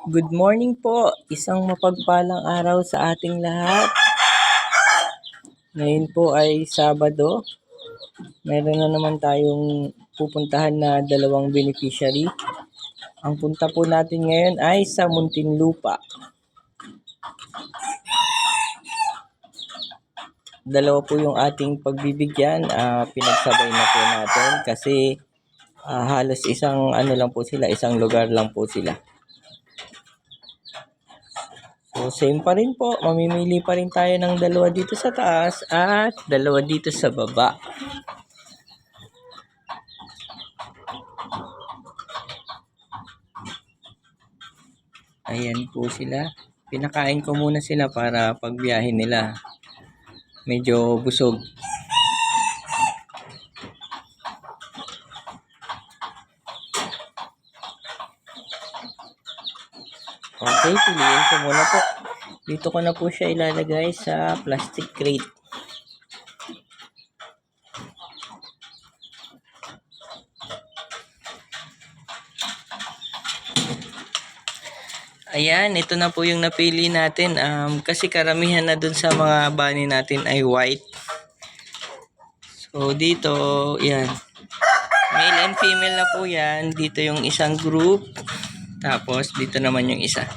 Good morning po. Isang mapagpalang araw sa ating lahat. Ngayon po ay Sabado. Meron na naman tayong pupuntahan na dalawang beneficiary. Ang punta po natin ngayon ay sa Muntinlupa. Dalawa po yung ating pagbibigyan. Pinagsabay na po natin kasi halos isang lang po sila, isang lugar lang po sila. So, same pa rin po. Mamimili pa rin tayo ng dalawa dito sa taas at dalawa dito sa baba. Ayan po sila. Pinakain ko muna sila para pagbiyahe nila. Medyo busog. Okay, piliin ko muna po. Dito ko na po siya ilalagay sa plastic crate. Ayan, ito na po yung napili natin. Kasi karamihan na dun sa mga bunny natin ay white. So, dito, yan. Male and female na po yan. Dito yung isang group. Tapos, dito naman yung isa.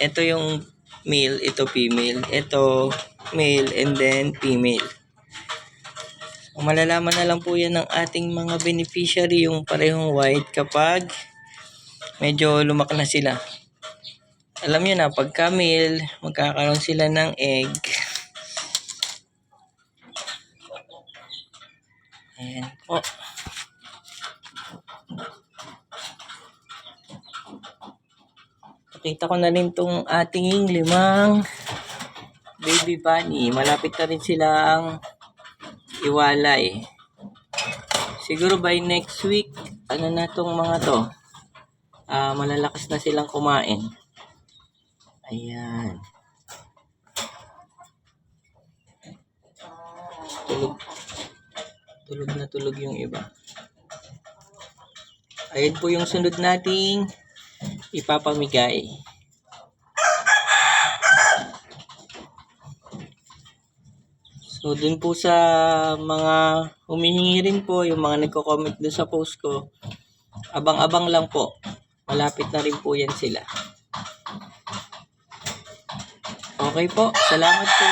Ito yung male, ito female. Ito male and then female. So, malalaman na lang po yan ng ating mga beneficiary yung parehong white kapag medyo lumaki na sila. Alam nyo na, pagka male, magkakaroon sila ng egg. Ayan po. Pakita ko na rin itong ating 5 baby bunny. Malapit na rin silang iwalay. Siguro by next week, na itong mga to. Malalakas na silang kumain. Ayan. Tulog yung iba. Ayan po yung sunod nating ipapamigay. So, dun po sa mga humihingi rin po, yung mga nagko-comment dun sa post ko, abang-abang lang po. Malapit na rin po yan sila. Okay po, salamat po.